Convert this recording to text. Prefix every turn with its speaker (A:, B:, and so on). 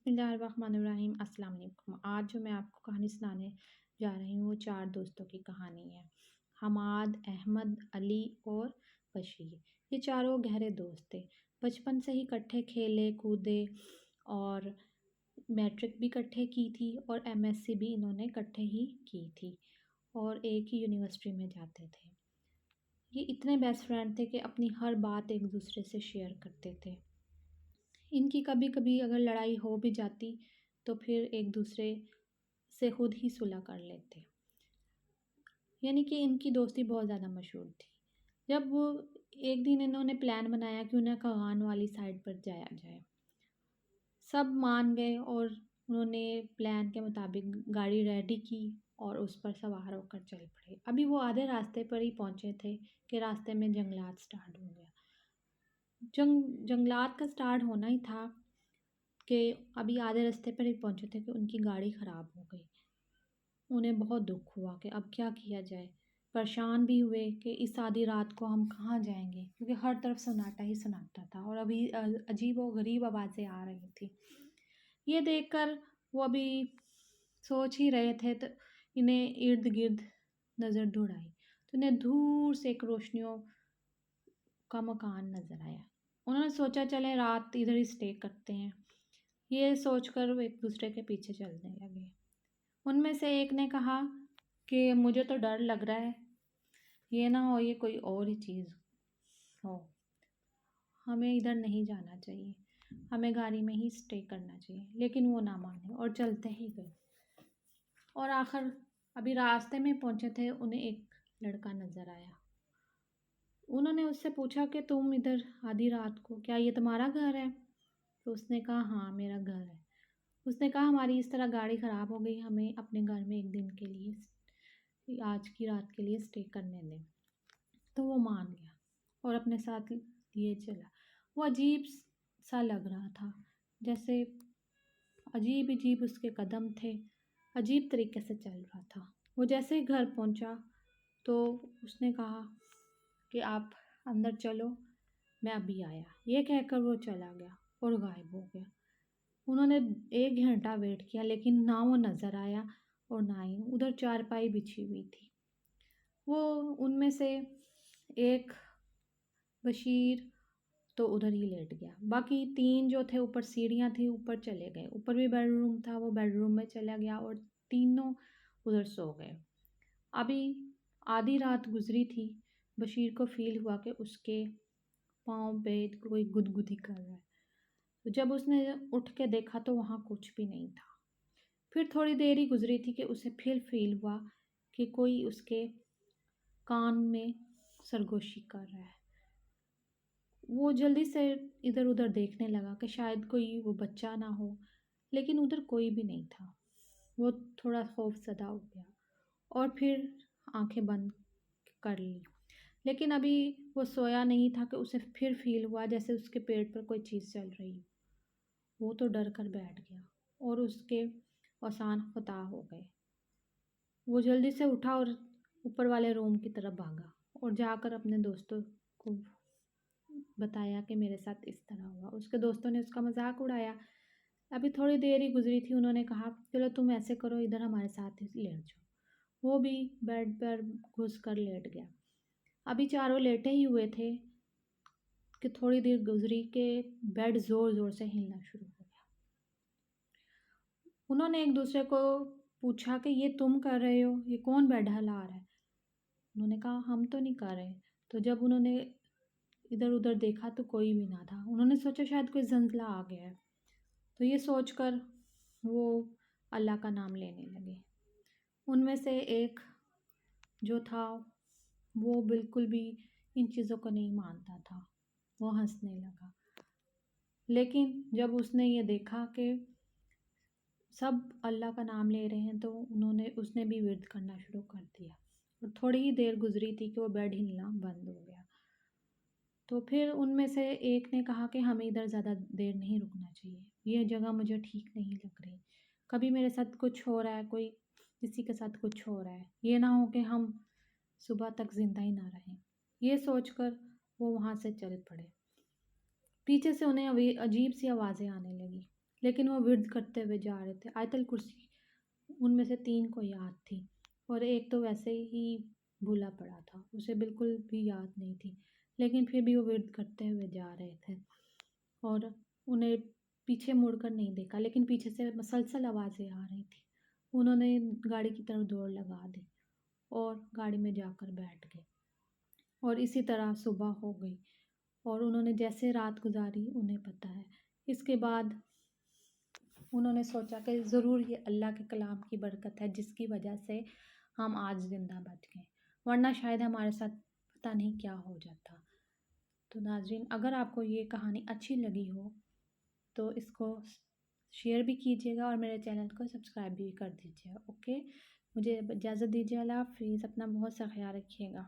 A: बिस्मिल्लाहिर्रहमानिर्रहीम। अस्सलाम वालेकुम। आज जो मैं आपको कहानी सुनाने जा रही हूँ वो 4 दोस्तों की कहानी है। हमाद, अहमद, अली और बशीर। ये चारों गहरे दोस्त थे। बचपन से ही इकट्ठे खेले कूदे और मैट्रिक भी इकट्ठे की थी और एमएससी भी इन्होंने इकट्ठे ही की थी और एक ही यूनिवर्सिटी में जाते थे। ये इतने बेस्ट फ्रेंड थे कि अपनी हर बात एक दूसरे से शेयर करते थे। इनकी कभी कभी अगर लड़ाई हो भी जाती तो फिर एक दूसरे से खुद ही सुलह कर लेते। यानी कि इनकी दोस्ती बहुत ज़्यादा मशहूर थी। जब वो एक दिन इन्होंने प्लान बनाया कि उन्हें कगान वाली साइड पर जाया जाए। सब मान गए और उन्होंने प्लान के मुताबिक गाड़ी रेडी की और उस पर सवार होकर चल पड़े। अभी वो आधे रास्ते पर ही पहुंचे थे कि रास्ते में जंगलात स्टार्ट हो गया। जंगलात का स्टार्ट होना ही था कि अभी आधे रास्ते पर ही पहुंचे थे कि उनकी गाड़ी ख़राब हो गई। उन्हें बहुत दुख हुआ कि अब क्या किया जाए। परेशान भी हुए कि इस आधी रात को हम कहाँ जाएंगे, क्योंकि हर तरफ सन्नाटा ही सन्नाटा था और अभी अजीब और गरीब आवाज़ें आ रही थी। ये देखकर वो अभी सोच ही रहे थे तो इन्हें इर्द गिर्द नज़र दौड़ आई। तो इन्हें दूर से एक रोशनियों का मकान नज़र आया। उन्होंने सोचा चले रात इधर ही स्टे करते हैं। ये सोचकर वो एक दूसरे के पीछे चलने लगे। उनमें से एक ने कहा कि मुझे तो डर लग रहा है, ये ना हो ये कोई और ही चीज़ हो, हमें इधर नहीं जाना चाहिए, हमें गाड़ी में ही स्टे करना चाहिए। लेकिन वो ना माने और चलते ही गए। और आखिर अभी रास्ते में पहुंचे थे, उन्हें एक लड़का नज़र आया। उन्होंने उससे पूछा कि तुम इधर आधी रात को, क्या ये तुम्हारा घर है? तो उसने कहा हाँ मेरा घर है। उसने कहा हमारी इस तरह गाड़ी ख़राब हो गई, हमें अपने घर में एक दिन के लिए, आज की रात के लिए स्टे करने दें। तो वो मान गया और अपने साथ लिए चला। वो अजीब सा लग रहा था, जैसे अजीब अजीब उसके कदम थे, अजीब तरीके से चल रहा था। वो जैसे ही घर पहुंचा तो उसने कहा कि आप अंदर चलो, मैं अभी आया। ये कहकर वो चला गया और गायब हो गया। उन्होंने 1 घंटा वेट किया लेकिन ना वो नज़र आया और ना ही उधर चारपाई बिछी हुई थी। वो उनमें से एक बशीर तो उधर ही लेट गया। बाकी 3 जो थे ऊपर सीढ़ियाँ थी ऊपर चले गए। ऊपर भी बेडरूम था, वो बेडरूम में चला गया और तीनों उधर सो गए। अभी आधी रात गुजरी थी। बशीर को फ़ील हुआ कि उसके पाँव पे कोई गुदगुदी कर रहा है। तो जब उसने उठ के देखा तो वहाँ कुछ भी नहीं था। फिर थोड़ी देर ही गुजरी थी कि उसे फिर फ़ील हुआ कि कोई उसके कान में सरगोशी कर रहा है। वो जल्दी से इधर उधर देखने लगा कि शायद कोई वो बच्चा ना हो, लेकिन उधर कोई भी नहीं था। वो थोड़ा खौफज़दा हो गया और फिर आंखें बंद कर ली। लेकिन अभी वो सोया नहीं था कि उसे फिर फ़ील हुआ जैसे उसके पेट पर कोई चीज़ चल रही हो। वो तो डर कर बैठ गया और उसके औसान ख़ता हो गए। वो जल्दी से उठा और ऊपर वाले रूम की तरफ भागा और जाकर अपने दोस्तों को बताया कि मेरे साथ इस तरह हुआ। उसके दोस्तों ने उसका मजाक उड़ाया। अभी थोड़ी देर ही गुजरी थी, उन्होंने कहा चलो तुम ऐसे करो, इधर हमारे साथ ही लेट जाओ। वो भी बेड पर घुस कर लेट गया। अभी चारों लेटे ही हुए थे कि थोड़ी देर गुजरी के बेड ज़ोर ज़ोर से हिलना शुरू हो गया। उन्होंने एक दूसरे को पूछा कि ये तुम कर रहे हो, ये कौन बेड हिला रहा है? उन्होंने कहा हम तो नहीं कर रहे। तो जब उन्होंने इधर उधर देखा तो कोई भी ना था। उन्होंने सोचा शायद कोई जंजला आ गया है। तो ये सोचकर वो अल्लाह का नाम लेने लगे। उनमें से एक जो था वो बिल्कुल भी इन चीज़ों को नहीं मानता था। वो हंसने लगा। लेकिन जब उसने ये देखा कि सब अल्लाह का नाम ले रहे हैं तो उसने भी विर्द करना शुरू कर दिया। और थोड़ी ही देर गुजरी थी कि वो बेड हिलना बंद हो गया। तो फिर उनमें से एक ने कहा कि हमें इधर ज़्यादा देर नहीं रुकना चाहिए, ये जगह मुझे ठीक नहीं लग रही। कभी मेरे साथ कुछ हो रहा है, कोई किसी के साथ कुछ हो रहा है, ये ना हो कि हम सुबह तक ज़िंदा ही ना रहें। ये सोचकर वो वहाँ से चल पड़े। पीछे से उन्हें अभी अजीब सी आवाज़ें आने लगी لیکن وہ ورد کرتے ہوئے جا رہے تھے آیت الکرسی، ان میں سے 3 کو یاد تھی اور ایک تو ویسے ہی بھولا پڑا تھا، اسے بالکل بھی یاد نہیں تھی، لیکن پھر بھی وہ ورد کرتے ہوئے جا رہے تھے اور انہیں پیچھے مڑ کر نہیں دیکھا، لیکن پیچھے سے مسلسل آوازیں آ رہی تھی۔ انہوں نے گاڑی کی طرف دوڑ لگا دی اور گاڑی میں جا کر بیٹھ گئے، اور اسی طرح صبح ہو گئی اور انہوں نے جیسے رات گزاری انہیں پتہ ہے۔ اس کے بعد انہوں نے سوچا کہ ضرور یہ اللہ کے کلام کی برکت ہے جس کی وجہ سے ہم آج زندہ بچ گئے، ورنہ شاید ہمارے ساتھ پتہ نہیں کیا ہو جاتا۔ تو ناظرین، اگر آپ کو یہ کہانی اچھی لگی ہو تو اس کو شیئر بھی کیجیے گا اور میرے چینل کو سبسکرائب بھی کر دیجیے گا۔ اوکے، مجھے اجازت دیجیے، اللہ حافظ، اپنا بہت سا خیال رکھیے گا۔